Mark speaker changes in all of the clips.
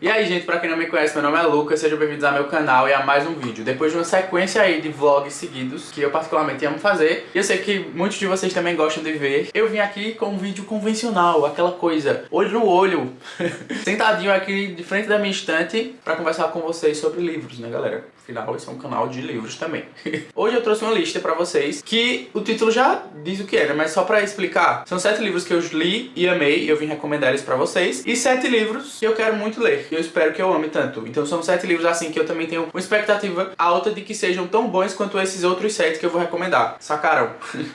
Speaker 1: E aí, gente, pra quem não me conhece, meu nome é Lucas, sejam bem-vindos ao meu canal e a mais um vídeo. Depois de uma sequência aí de vlogs seguidos, que eu particularmente amo fazer, e eu sei que muitos de vocês também gostam de ver, eu vim aqui com um vídeo convencional, aquela coisa, olho no olho, sentadinho aqui de frente da minha estante pra conversar com vocês sobre livros, né, galera? Afinal, esse é um canal de livros também. Hoje eu trouxe uma lista pra vocês, que o título já diz o que era, mas só pra explicar. São 7 livros que eu li e amei, e eu vim recomendar eles pra vocês, e 7 livros que eu quero muito ler, e eu espero que eu ame tanto. Então são 7 livros assim que eu também tenho uma expectativa alta de que sejam tão bons quanto esses outros 7 que eu vou recomendar. Sacaram?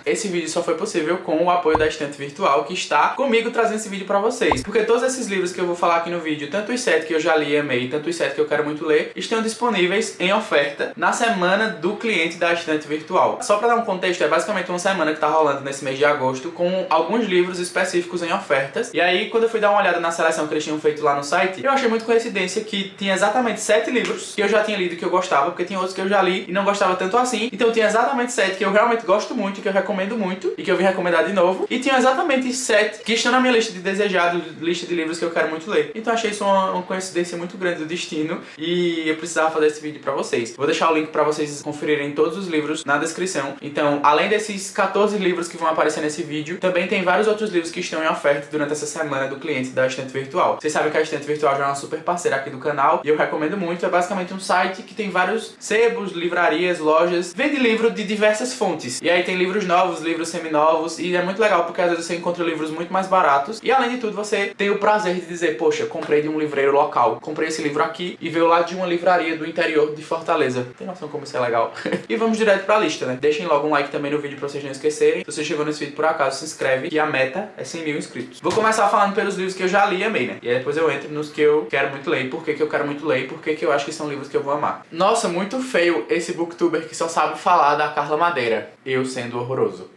Speaker 1: Esse vídeo só foi possível com o apoio da Estante Virtual, que está comigo trazendo esse vídeo pra vocês. Porque todos esses livros que eu vou falar aqui no vídeo, tanto os 7 que eu já li e amei, tanto os 7 que eu quero muito ler, estão disponíveis em oferta na semana do cliente da Estante Virtual. Só pra dar um contexto, é basicamente uma semana que tá rolando nesse mês de agosto, com alguns livros específicos em ofertas. E aí, quando eu fui dar uma olhada na seleção que eles tinham feito lá no site, eu achei muito coincidência que tinha exatamente 7 livros que eu já tinha lido e que eu gostava, porque tinha outros que eu já li e não gostava tanto assim. Então tinha exatamente 7 que eu realmente gosto muito, que eu recomendo muito e que eu vim recomendar de novo. E tinha exatamente 7 que estão na minha lista de desejados, lista de livros que eu quero muito ler. Então achei isso uma coincidência muito grande do destino e eu precisava fazer esse vídeo pra vocês. Vou deixar o link pra vocês conferirem todos os livros na descrição. Então, além desses 14 livros que vão aparecer nesse vídeo, também tem vários outros livros que estão em oferta durante essa semana do cliente da Estante Virtual. Vocês sabem que a Estante Virtual já é uma super parceira aqui do canal e eu recomendo muito. É basicamente um site que tem vários sebos, livrarias, lojas, vende livro de diversas fontes. E aí tem livros novos, livros seminovos, e é muito legal porque às vezes você encontra livros muito mais baratos e além de tudo você tem o prazer de dizer, poxa, comprei de um livreiro local, comprei esse livro aqui e veio lá de uma livraria do interior de Fortaleza. Tem noção como isso é legal? E vamos direto pra lista, né? Deixem logo um like também no vídeo pra vocês não esquecerem. Se você chegou nesse vídeo por acaso, se inscreve, que a meta é 100 mil inscritos. Vou começar falando pelos livros que eu já li e amei, né? E aí depois eu entro nos que eu quero muito ler, por que eu quero muito ler e por que eu acho que são livros que eu vou amar. Nossa, muito feio esse booktuber que só sabe falar da Carla Madeira. Eu sendo horroroso.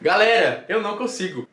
Speaker 1: Galera, eu não consigo.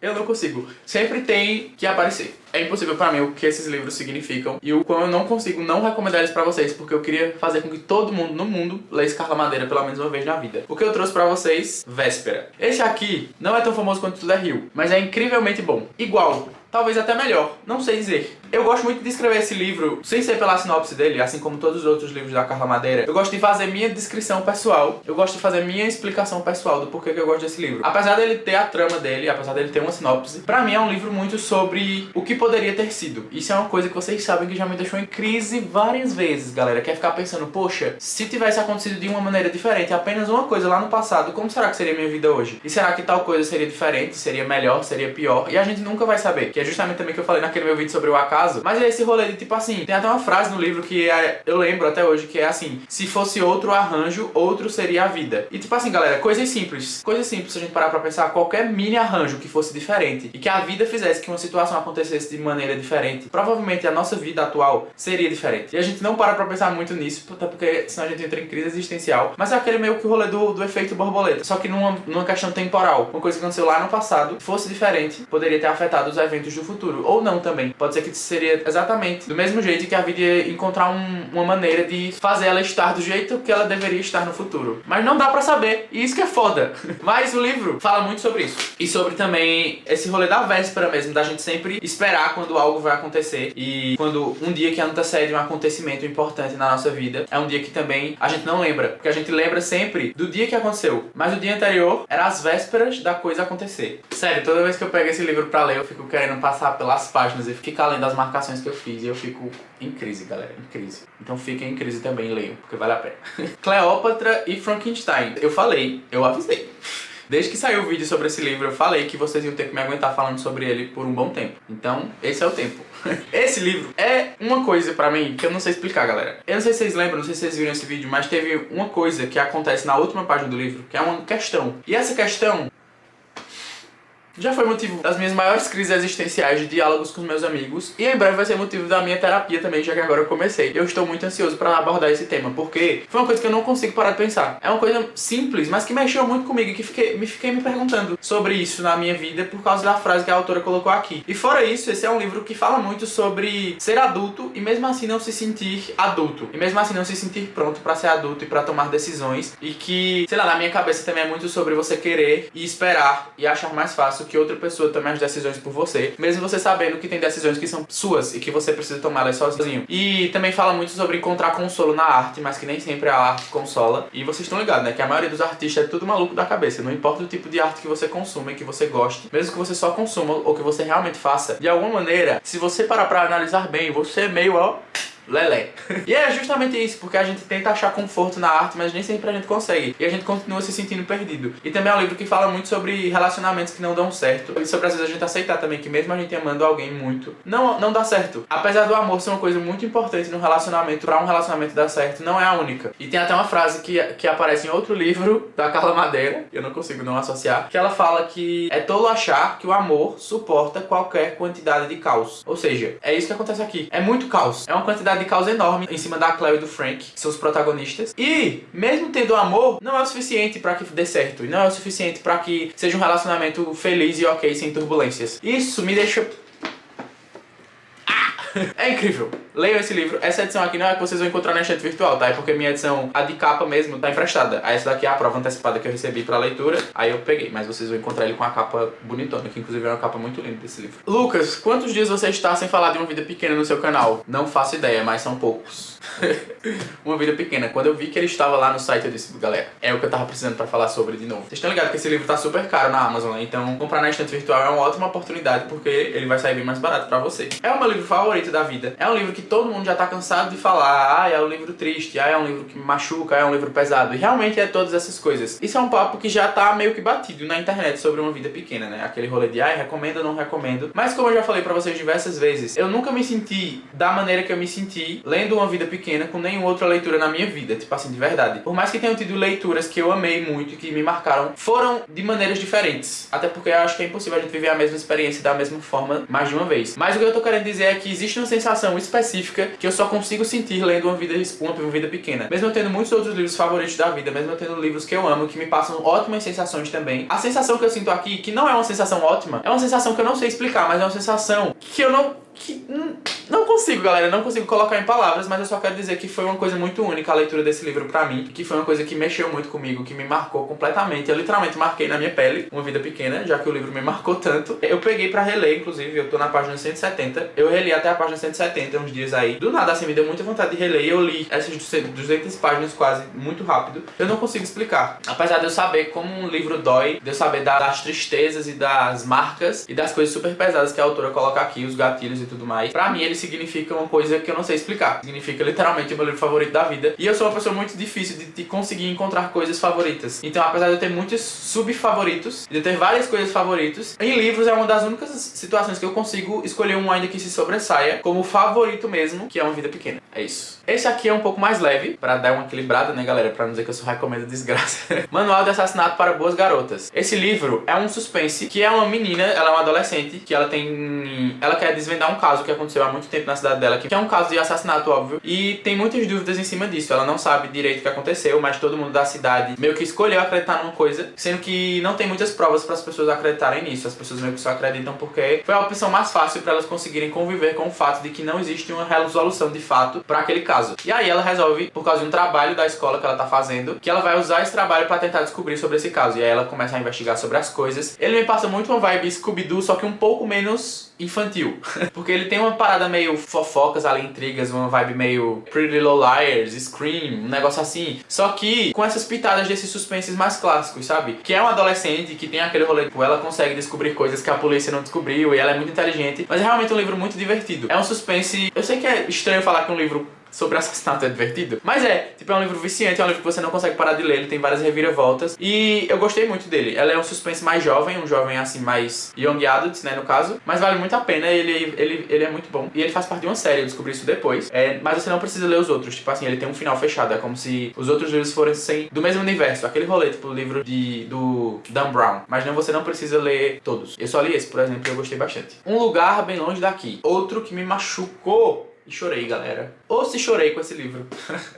Speaker 1: Sempre tem que aparecer. É impossível pra mim o que esses livros significam e o quão eu não consigo não recomendar eles pra vocês, porque eu queria fazer com que todo mundo no mundo lesse Carla Madeira pelo menos uma vez na vida. O que eu trouxe pra vocês, Véspera. Esse aqui não é tão famoso quanto Tudo é Rio, mas é incrivelmente bom. Igual, talvez até melhor, não sei dizer. Eu gosto muito de escrever esse livro sem ser pela sinopse dele, assim como todos os outros livros da Carla Madeira. Eu gosto de fazer minha descrição pessoal, eu gosto de fazer minha explicação pessoal do porquê que eu gosto desse livro. Apesar dele ter a trama dele, apesar dele ter uma sinopse, pra mim é um livro muito sobre o que poderia ter sido. Isso é uma coisa que vocês sabem que já me deixou em crise várias vezes, galera. Quer ficar pensando, poxa, se tivesse acontecido de uma maneira diferente, apenas uma coisa lá no passado, como será que seria minha vida hoje? E será que tal coisa seria diferente, seria melhor, seria pior? E a gente nunca vai saber, que é justamente também que eu falei naquele meu vídeo sobre o acaso. Mas é esse rolê de tipo assim, tem até uma frase no livro que eu lembro até hoje, que é assim: se fosse outro arranjo, outro seria a vida. E tipo assim, galera, coisas simples se a gente parar pra pensar, qualquer mini arranjo que fosse diferente e que a vida fizesse que uma situação acontecesse de maneira diferente, provavelmente a nossa vida atual seria diferente. E a gente não para pra pensar muito nisso, até porque senão a gente entra em crise existencial. Mas é aquele meio que o rolê do efeito borboleta, só que numa questão temporal. Uma coisa que aconteceu lá no passado, fosse diferente, poderia ter afetado os eventos do futuro. Ou não também. Pode ser que seria exatamente do mesmo jeito que a vida ia encontrar uma maneira de fazer ela estar do jeito que ela deveria estar no futuro. Mas não dá pra saber, e isso que é foda. Mas o livro fala muito sobre isso. E sobre também esse rolê da véspera mesmo, da gente sempre esperar quando algo vai acontecer. E quando um dia que antecede um acontecimento importante na nossa vida, é um dia que também a gente não lembra. Porque a gente lembra sempre do dia que aconteceu, mas o dia anterior era as vésperas da coisa acontecer. Sério, toda vez que eu pego esse livro pra ler, eu fico querendo passar pelas páginas e ficar além das marcações que eu fiz, e eu fico em crise, galera, em crise. Então fiquem em crise também, leiam, porque vale a pena. Cleópatra e Frankenstein. Eu falei, eu avisei. Desde que saiu o vídeo sobre esse livro, eu falei que vocês iam ter que me aguentar falando sobre ele por um bom tempo. Então, esse é o tempo. Esse livro é uma coisa pra mim que eu não sei explicar, galera. Eu não sei se vocês lembram, não sei se vocês viram esse vídeo, mas teve uma coisa que acontece na última página do livro, que é uma questão. E essa questão já foi motivo das minhas maiores crises existenciais de diálogos com os meus amigos, e em breve vai ser motivo da minha terapia também, já que agora eu comecei. Eu estou muito ansioso para abordar esse tema, porque foi uma coisa que eu não consigo parar de pensar. É uma coisa simples, mas que mexeu muito comigo, e que fiquei me perguntando sobre isso na minha vida por causa da frase que a autora colocou aqui. E fora isso, esse é um livro que fala muito sobre ser adulto e mesmo assim não se sentir adulto. E mesmo assim não se sentir pronto para ser adulto e para tomar decisões. E que, sei lá, na minha cabeça também é muito sobre você querer e esperar e achar mais fácil que outra pessoa tome as decisões por você, mesmo você sabendo que tem decisões que são suas e que você precisa tomá-las sozinho. E também fala muito sobre encontrar consolo na arte, mas que nem sempre a arte consola. E vocês estão ligados, né? Que a maioria dos artistas é tudo maluco da cabeça. Não importa o tipo de arte que você consuma e que você goste, mesmo que você só consuma ou que você realmente faça, de alguma maneira, se você parar pra analisar bem, você é meio, ó, lelé. E é justamente isso, porque a gente tenta achar conforto na arte, mas nem sempre a gente consegue. E a gente continua se sentindo perdido. E também é um livro que fala muito sobre relacionamentos que não dão certo. E sobre às vezes a gente aceitar também que mesmo a gente amando alguém muito, não dá certo. Apesar do amor ser uma coisa muito importante no relacionamento, pra um relacionamento dar certo, não é a única. E tem até uma frase que aparece em outro livro, da Carla Madeira, eu não consigo não associar, que ela fala que é tolo achar que o amor suporta qualquer quantidade de caos. Ou seja, é isso que acontece aqui. É muito caos. É uma quantidade de caos enorme em cima da Cleo e do Frank, que são os protagonistas. E, mesmo tendo amor, não é o suficiente pra que dê certo. E não é o suficiente pra que seja um relacionamento feliz e ok, sem turbulências. Isso me deixa... É incrível. Leiam esse livro. Essa edição aqui não é a que vocês vão encontrar na estante virtual, tá? É porque minha edição, a de capa mesmo, tá emprestada. Aí essa daqui é a prova antecipada que eu recebi pra leitura. Aí eu peguei, mas vocês vão encontrar ele com a capa bonitona, que inclusive é uma capa muito linda desse livro. Lucas, quantos dias você está sem falar de Uma Vida Pequena no seu canal? Não faço ideia, mas são poucos. Uma Vida Pequena. Quando eu vi que ele estava lá no site, eu disse, galera, é o que eu tava precisando pra falar sobre de novo. Vocês estão ligados que esse livro tá super caro na Amazon, né? Então comprar na estante virtual é uma ótima oportunidade, porque ele vai sair bem mais barato pra você. É o meu livro favorito da vida. É um livro que todo mundo já tá cansado de falar. Ah, é um livro triste. Ah, é um livro que me machuca. É um livro pesado. E realmente é todas essas coisas. Isso é um papo que já tá meio que batido na internet sobre Uma Vida Pequena, né? Aquele rolê de, recomendo ou não recomendo. Mas como eu já falei pra vocês diversas vezes, eu nunca me senti da maneira que eu me senti lendo Uma Vida Pequena com nenhuma outra leitura na minha vida. Tipo assim, de verdade. Por mais que tenham tido leituras que eu amei muito e que me marcaram, foram de maneiras diferentes. Até porque eu acho que é impossível a gente viver a mesma experiência da mesma forma mais de uma vez. Mas o que eu tô querendo dizer é que existe uma sensação específica que eu só consigo sentir lendo Uma Vida Pequena. Mesmo eu tendo muitos outros livros favoritos da vida, mesmo eu tendo livros que eu amo, que me passam ótimas sensações também. A sensação que eu sinto aqui, que não é uma sensação ótima, é uma sensação que eu não sei explicar, mas é uma sensação que eu não consigo, galera, não consigo colocar em palavras, mas eu só quero dizer que foi uma coisa muito única a leitura desse livro pra mim, que foi uma coisa que mexeu muito comigo, que me marcou completamente. Eu literalmente marquei na minha pele Uma Vida Pequena, já que o livro me marcou tanto. Eu peguei pra reler, inclusive, eu tô na página 170, eu reli até a página 170 uns dias aí. Do nada, assim, me deu muita vontade de reler e eu li essas 200 páginas quase, muito rápido. Eu não consigo explicar. Apesar de eu saber como um livro dói, de eu saber das tristezas e das marcas e das coisas super pesadas que a autora coloca aqui, os gatilhos e tudo mais, pra mim ele significa uma coisa que eu não sei explicar. Significa literalmente o meu livro favorito da vida. E eu sou uma pessoa muito difícil de conseguir encontrar coisas favoritas. Então, apesar de eu ter muitos sub-favoritos, de eu ter várias coisas favoritas, em livros é uma das únicas situações que eu consigo escolher um ainda que se sobressaia como favorito mesmo, que é Uma Vida Pequena. É isso. Esse aqui é um pouco mais leve, pra dar uma equilibrada, né, galera? Pra não dizer que eu só recomendo desgraça. Manual de Assassinato para Boas Garotas. Esse livro é um suspense, que é uma menina, ela é uma adolescente, que ela quer desvendar um caso que aconteceu há muito tempo na cidade dela, que é um caso de assassinato, óbvio, e tem muitas dúvidas em cima disso. Ela não sabe direito o que aconteceu, mas todo mundo da cidade meio que escolheu acreditar numa coisa, sendo que não tem muitas provas para as pessoas acreditarem nisso. As pessoas meio que só acreditam porque foi a opção mais fácil para elas conseguirem conviver com o fato de que não existe uma resolução de fato para aquele caso. E aí ela resolve, por causa de um trabalho da escola que ela tá fazendo, que ela vai usar esse trabalho para tentar descobrir sobre esse caso. E aí ela começa a investigar sobre as coisas. Ele me passa muito uma vibe Scooby-Doo, só que um pouco menos infantil. Porque ele tem uma parada meio fofocas ali, intrigas, uma vibe meio Pretty Little Liars, Scream, um negócio assim. Só que com essas pitadas desses suspenses mais clássicos, sabe? Que é uma adolescente que tem aquele rolê, tipo, ela consegue descobrir coisas que a polícia não descobriu e ela é muito inteligente. Mas é realmente um livro muito divertido. É um suspense... Eu sei que é estranho falar que um livro sobre assassinato é divertido, mas tipo, é um livro viciante, é um livro que você não consegue parar de ler, ele tem várias reviravoltas e eu gostei muito dele. Ela é um suspense mais jovem, um jovem assim mais young adult, né, no caso, mas vale muito a pena, ele é muito bom e ele faz parte de uma série, eu descobri isso depois, mas você não precisa ler os outros, tipo assim, ele tem um final fechado, é como se os outros livros fossem do mesmo universo, aquele rolê, tipo o livro do Dan Brown, mas você não precisa ler todos. Eu só li esse, por exemplo, e eu gostei bastante. Um Lugar Bem Longe Daqui, outro que me machucou e chorei, galera. Ou se chorei com esse livro.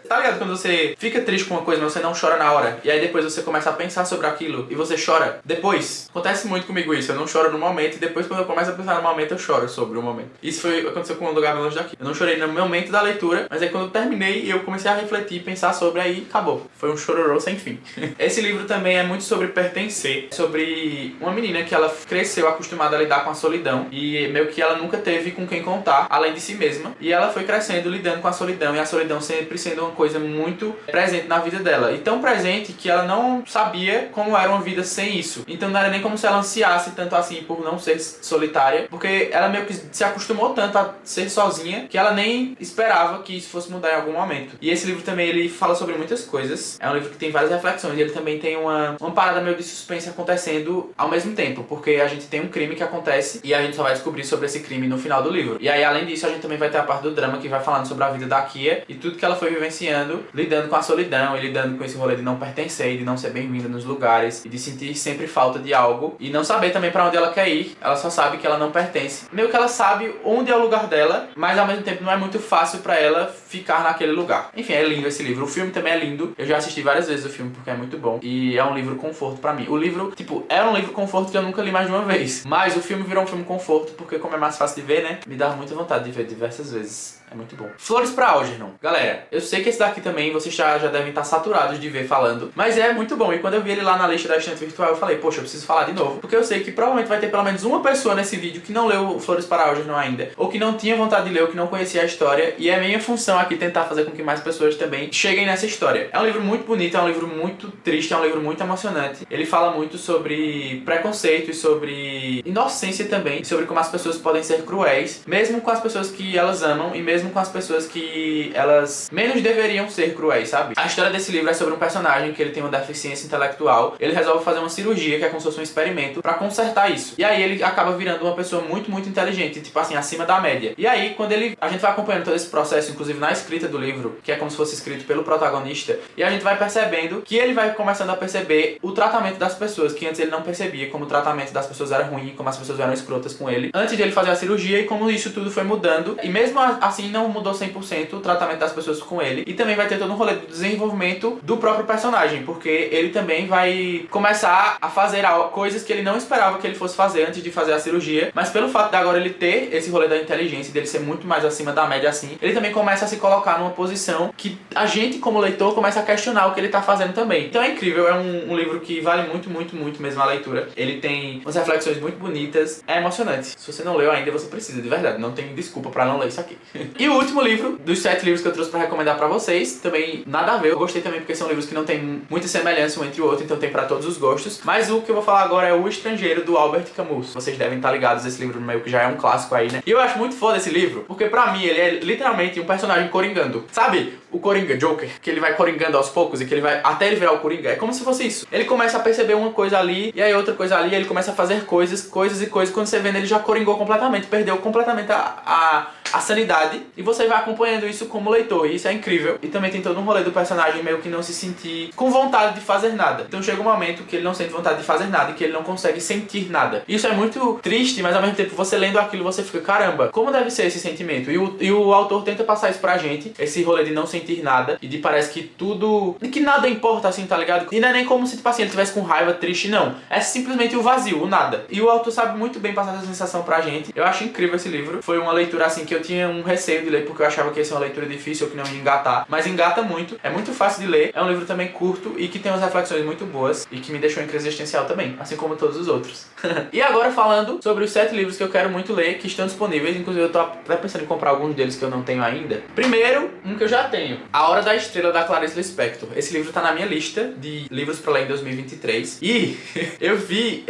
Speaker 1: Tá ligado? Quando você fica triste com uma coisa, mas você não chora na hora. E aí depois você começa a pensar sobre aquilo e você chora depois. Acontece muito comigo isso. Eu não choro no momento e depois quando eu começo a pensar no momento, eu choro sobre o momento. Isso aconteceu com o Lugar Longe Daqui. Eu não chorei no momento da leitura, mas aí quando eu terminei, eu comecei a refletir e pensar sobre, aí acabou. Foi um chororô sem fim. Esse livro também é muito sobre pertencer. Sobre uma menina que ela cresceu acostumada a lidar com a solidão. E meio que ela nunca teve com quem contar, além de si mesma. E ela foi crescendo, lidando com a solidão. E a solidão sempre sendo uma coisa muito presente na vida dela. E tão presente que ela não sabia como era uma vida sem isso. Então não era nem como se ela ansiasse tanto assim por não ser solitária. Porque ela meio que se acostumou tanto a ser sozinha que ela nem esperava que isso fosse mudar em algum momento. E esse livro também, ele fala sobre muitas coisas. É um livro que tem várias reflexões. E ele também tem uma parada meio de suspense acontecendo ao mesmo tempo. Porque a gente tem um crime que acontece e a gente só vai descobrir sobre esse crime no final do livro. E aí, além disso, a gente também vai ter a parte do drama que vai falando sobre a vida da Kia e tudo que ela foi vivenciando, lidando com a solidão e lidando com esse rolê de não pertencer, de não ser bem-vinda nos lugares e de sentir sempre falta de algo e não saber também pra onde ela quer ir. Ela só sabe que ela não pertence. Meio que ela sabe onde é o lugar dela, mas ao mesmo tempo não é muito fácil pra ela ficar naquele lugar. Enfim, é lindo esse livro. O filme também é lindo. Eu já assisti várias vezes o filme porque é muito bom e é um livro conforto pra mim. O livro, tipo, é um livro conforto que eu nunca li mais de uma vez, mas o filme virou um filme conforto porque como é mais fácil de ver, né? Me dá muita vontade de ver diversas vezes. É muito bom. Flores pra Algernon. Galera, eu sei que esse daqui também vocês já devem estar saturados de ver falando, mas é muito bom. E quando eu vi ele lá na lista da estante virtual, eu falei, poxa, eu preciso falar de novo. Porque eu sei que provavelmente vai ter pelo menos uma pessoa nesse vídeo que não leu Flores para Algernon ainda, ou que não tinha vontade de ler, ou que não conhecia a história. E é minha função aqui tentar fazer com que mais pessoas também cheguem nessa história. É um livro muito bonito, é um livro muito triste, é um livro muito emocionante. Ele fala muito sobre preconceito e sobre inocência também, sobre como as pessoas podem ser cruéis, mesmo com as pessoas que elas amam e mesmo com as pessoas que elas menos deveriam ser cruéis, sabe? A história desse livro é sobre um personagem que ele tem uma deficiência intelectual. Ele resolve fazer uma cirurgia, que é como se fosse um experimento, pra consertar isso. E aí ele acaba virando uma pessoa muito, muito inteligente, tipo assim, acima da média. E aí, quando a gente vai acompanhando todo esse processo, inclusive na escrita do livro, que é como se fosse escrito pelo protagonista, e a gente vai percebendo que ele vai começando a perceber o tratamento das pessoas, que antes ele não percebia, como o tratamento das pessoas era ruim, como as pessoas eram escrotas com ele, antes de ele fazer a cirurgia, e como isso tudo foi mudando. E mesmo assim, não mudou 100% o tratamento das pessoas com ele. E também vai ter todo um rolê do desenvolvimento do próprio personagem, porque ele também vai começar a fazer coisas que ele não esperava que ele fosse fazer antes de fazer a cirurgia, mas pelo fato de agora ele ter esse rolê da inteligência, dele ser muito mais acima da média assim, ele também começa a se colocar numa posição que a gente, como leitor, começa a questionar o que ele tá fazendo também. Então é incrível, é um livro que vale muito, muito, muito mesmo a leitura. Ele tem umas reflexões muito bonitas, é emocionante. Se você não leu ainda, você precisa, de verdade, não tem desculpa pra não ler isso aqui. E o último livro, dos 7 livros que eu trouxe pra recomendar pra vocês, também nada a ver, eu gostei também porque são livros que não tem muita semelhança um entre o outro, então tem pra todos os gostos, mas o que eu vou falar agora é O Estrangeiro, do Albert Camus. Vocês devem estar ligados, esse livro meio que já é um clássico aí, né? E eu acho muito foda esse livro, porque pra mim ele é literalmente um personagem coringando. Sabe o Coringa, Joker? Que ele vai coringando aos poucos e que ele vai até ele virar o Coringa. É como se fosse isso. Ele começa a perceber uma coisa ali, e aí outra coisa ali, e ele começa a fazer coisas. Quando você vê, ele já coringou completamente, perdeu completamente a sanidade, e você vai acompanhando isso como leitor, e isso é incrível. E também tem todo um rolê do personagem meio que não se sentir com vontade de fazer nada. Então chega um momento que ele não sente vontade de fazer nada, e que ele não consegue sentir nada. Isso é muito triste, mas ao mesmo tempo você lendo aquilo, você fica, caramba, como deve ser esse sentimento? E o autor tenta passar isso pra gente, esse rolê de não sentir nada, e de parece que tudo, que nada importa assim, tá ligado? E não é nem como se, tipo assim, ele tivesse com raiva, triste, não. É simplesmente o vazio, o nada. E o autor sabe muito bem passar essa sensação pra gente. Eu acho incrível esse livro. Foi uma leitura assim que eu tinha um receio de ler, porque eu achava que ia ser uma leitura difícil ou que não ia engatar, mas engata muito, é muito fácil de ler, é um livro também curto e que tem umas reflexões muito boas e que me deixou em crise existencial também, assim como todos os outros. E agora falando sobre os 7 livros que eu quero muito ler, que estão disponíveis, inclusive eu tô até pensando em comprar alguns deles que eu não tenho ainda. Primeiro, um que eu já tenho, A Hora da Estrela, da Clarice Lispector. Esse livro tá na minha lista de livros pra ler em 2023 e eu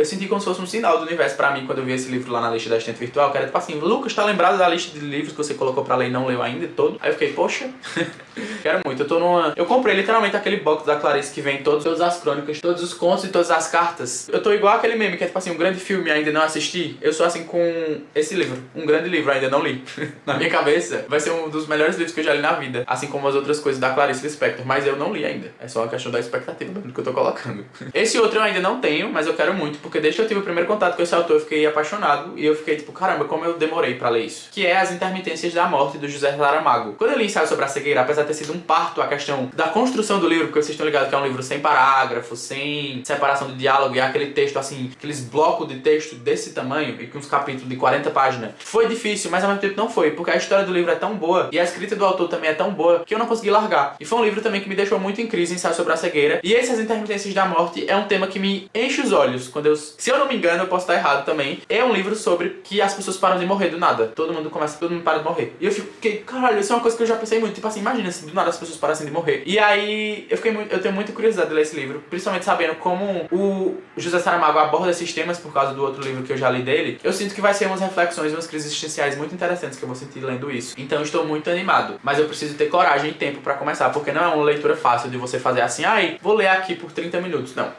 Speaker 1: senti como se fosse um sinal do universo pra mim quando eu vi esse livro lá na lista da estante virtual, que era tipo assim, Lucas, tá lembrado da lista de livros que você colocou pra ler e não leu ainda todo? Aí eu fiquei, poxa, quero muito. Eu comprei literalmente aquele box da Clarice que vem todas as crônicas, todos os contos e todas as cartas. Eu tô igual aquele meme que é tipo assim, um grande filme ainda não assisti. Eu sou assim com esse livro, um grande livro ainda não li. Na minha cabeça, vai ser um dos melhores livros que eu já li na vida, assim como as outras coisas da Clarice Lispector, mas eu não li ainda. É só uma questão da expectativa do que eu tô colocando. Esse outro eu ainda não tenho, mas eu quero muito, porque desde que eu tive o primeiro contato com esse autor, eu fiquei apaixonado e eu fiquei tipo, caramba, como eu demorei pra ler isso. Que é As Intermitências da Morte, do José Saramago. Quando eu li Ensaio sobre a Cegueira, apesar de ter sido um parto a questão da construção do livro, porque vocês estão ligados que é um livro sem parágrafos, sem separação de diálogo, e é aquele texto assim, aqueles blocos de texto desse tamanho, e com uns capítulos de 40 páginas, foi difícil, mas ao mesmo tempo não foi, porque a história do livro é tão boa, e a escrita do autor também é tão boa, que eu não consegui largar. E foi um livro também que me deixou muito em crise, Ensaio sobre a Cegueira, e essas Intermitências da Morte é um tema que me enche os olhos, se eu não me engano, eu posso estar errado também, é um livro sobre que as pessoas param de morrer do nada, todo mundo para de morrer. E eu fiquei, caralho, isso é uma coisa que eu já pensei muito, tipo assim, imagina se do nada as pessoas parassem de morrer. E aí, eu tenho muita curiosidade de ler esse livro, principalmente sabendo como o José Saramago aborda esses temas por causa do outro livro que eu já li dele. Eu sinto que vai ser umas reflexões, umas crises existenciais muito interessantes que eu vou sentir lendo isso. Então eu estou muito animado, mas eu preciso ter coragem e tempo pra começar, porque não é uma leitura fácil de você fazer assim, ai, vou ler aqui por 30 minutos. Não.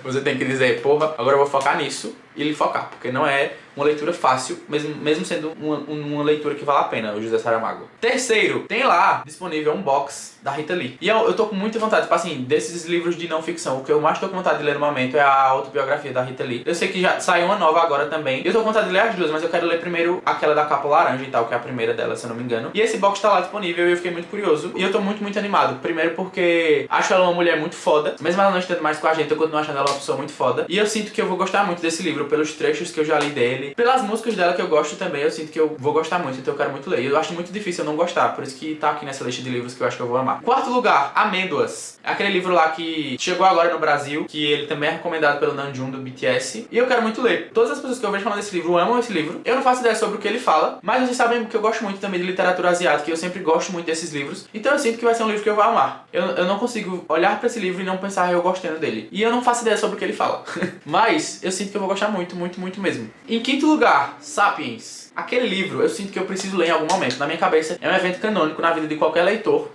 Speaker 1: Você tem que dizer, porra, agora eu vou focar nisso e lhe focar, porque não é uma leitura fácil, mesmo sendo uma leitura que vale a pena, o José Saramago. Terceiro, tem lá disponível um box da Rita Lee. E eu tô com muita vontade, tipo assim, desses livros de não ficção, o que eu mais tô com vontade de ler no momento é a autobiografia da Rita Lee. Eu sei que já saiu uma nova agora também. Eu tô com vontade de ler as duas, mas eu quero ler primeiro aquela da capa laranja e tal, que é a primeira dela, se eu não me engano. E esse box tá lá disponível e eu fiquei muito curioso. E eu tô muito, muito animado. Primeiro porque acho ela uma mulher muito foda. Mesmo ela não estando mais com a gente, eu continuo achando ela uma pessoa muito foda. E eu sinto que eu vou gostar muito desse livro, pelos trechos que eu já li dele, pelas músicas dela que eu gosto também, eu sinto que eu vou gostar muito, então eu quero muito ler. E eu acho muito difícil eu não gostar, por isso que tá aqui nessa lista de livros que eu acho que eu vou amar. Quarto lugar, Amêndoas. É aquele livro lá que chegou agora no Brasil, que ele também é recomendado pelo Namjoon do BTS, e eu quero muito ler. Todas as pessoas que eu vejo falando desse livro amam esse livro. Eu não faço ideia sobre o que ele fala, mas vocês sabem que eu gosto muito também de literatura asiática, e eu sempre gosto muito desses livros, então eu sinto que vai ser um livro que eu vou amar. Eu não consigo olhar pra esse livro e não pensar eu gostando dele. E eu não faço ideia sobre o que ele fala. Mas eu sinto que eu vou gostar muito, muito, muito mesmo. Em quinto lugar, Sapiens. Aquele livro, eu sinto que eu preciso ler em algum momento. Na minha cabeça, é um evento canônico na vida de qualquer leitor.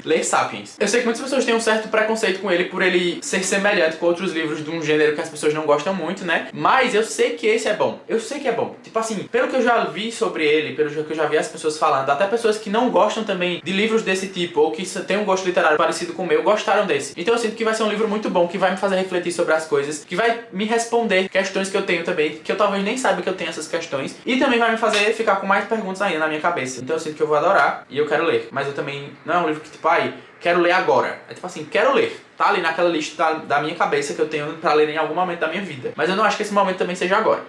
Speaker 1: Ler Sapiens. Eu sei que muitas pessoas têm um certo preconceito com ele por ele ser semelhante com outros livros de um gênero que as pessoas não gostam muito, né? Mas eu sei que esse é bom. Eu sei que é bom. Tipo assim, pelo que eu já vi sobre ele, pelo que eu já vi as pessoas falando, até pessoas que não gostam também de livros desse tipo, ou que têm um gosto literário parecido com o meu, gostaram desse. Então eu sinto que vai ser um livro muito bom, que vai me fazer refletir sobre as coisas, que vai me responder questões que eu tenho também, que eu talvez nem saiba que eu tenho essas questões, e também vai me fazer ficar com mais perguntas ainda na minha cabeça. Então eu sinto que eu vou adorar e eu quero ler. Mas eu também, não é um livro que tipo, ai, quero ler agora. É tipo assim, quero ler. Tá ali naquela lista da minha cabeça que eu tenho pra ler em algum momento da minha vida. Mas eu não acho que esse momento também seja agora.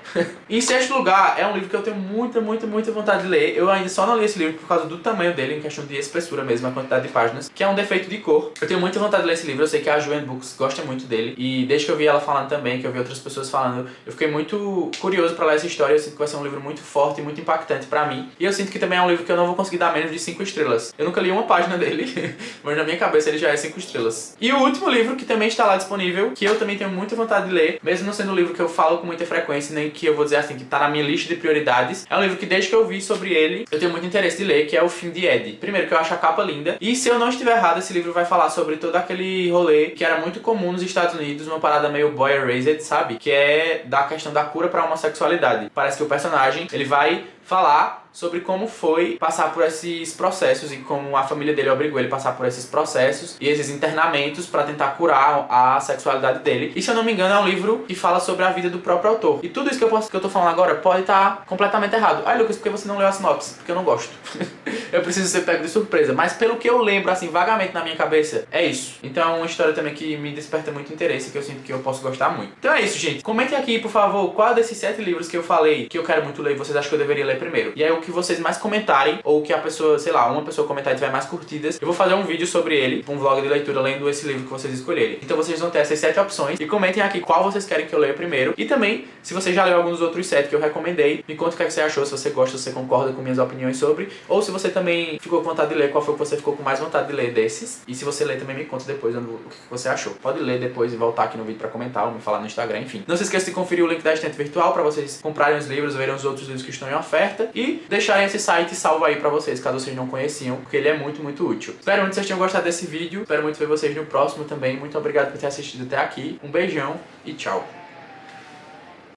Speaker 1: Em sexto lugar, é um livro que eu tenho muita, muita, muita vontade de ler. Eu ainda só não li esse livro por causa do tamanho dele, em questão de espessura mesmo, a quantidade de páginas, que é Um Defeito de Cor. Eu tenho muita vontade de ler esse livro, eu sei que a Joanne Books gosta muito dele. E desde que eu vi ela falando também, que eu vi outras pessoas falando, eu fiquei muito curioso pra ler essa história. Eu sinto que vai ser um livro muito forte e muito impactante pra mim. E eu sinto que também é um livro que eu não vou conseguir dar menos de 5 estrelas. Eu nunca li uma página dele, mas na minha cabeça ele já é 5 estrelas. E o último livro, que também está lá disponível, que eu também tenho muita vontade de ler, mesmo não sendo um livro que eu falo com muita frequência, nem que eu vou dizer assim, que tá na minha lista de prioridades. É um livro que desde que eu vi sobre ele, eu tenho muito interesse de ler, que é O Fim de Ed. Primeiro que eu acho a capa linda, e se eu não estiver errado, esse livro vai falar sobre todo aquele rolê que era muito comum nos Estados Unidos, uma parada meio boy erased, sabe? Que é da questão da cura pra homossexualidade. Parece que o personagem, ele vai falar sobre como foi passar por esses processos e como a família dele obrigou ele a passar por esses processos e esses internamentos pra tentar curar a sexualidade dele. E se eu não me engano é um livro que fala sobre a vida do próprio autor. E tudo isso que eu tô falando agora pode estar completamente errado. Ai, Lucas, por que você não leu a sinopse? Porque eu não gosto. Eu preciso ser pego de surpresa. Mas pelo que eu lembro, assim, vagamente na minha cabeça, é isso. Então é uma história também que me desperta muito interesse, que eu sinto que eu posso gostar muito. Então é isso, gente. Comentem aqui, por favor, qual desses 7 livros que eu falei que eu quero muito ler, vocês acham que eu deveria ler primeiro. E aí o que vocês mais comentarem, ou que a pessoa, sei lá, uma pessoa comentar e tiver mais curtidas, eu vou fazer um vídeo sobre ele, um vlog de leitura lendo esse livro que vocês escolherem. Então vocês vão ter essas 7 opções e comentem aqui qual vocês querem que eu leia primeiro. E também, se você já leu alguns dos outros 7 que eu recomendei, me conta o que você achou, se você gosta, se você concorda com minhas opiniões sobre, ou se você também ficou com vontade de ler, qual foi que você ficou com mais vontade de ler desses. E se você ler também me conta depois o que você achou. Pode ler depois e voltar aqui no vídeo pra comentar ou me falar no Instagram, enfim. Não se esqueça de conferir o link da estante virtual pra vocês comprarem os livros, verem os outros livros que estão em oferta e deixarem esse site salvo aí pra vocês, caso vocês não conheciam, porque ele é muito, muito útil. Espero muito que vocês tenham gostado desse vídeo, espero muito ver vocês no próximo também. Muito obrigado por ter assistido até aqui, um beijão e tchau!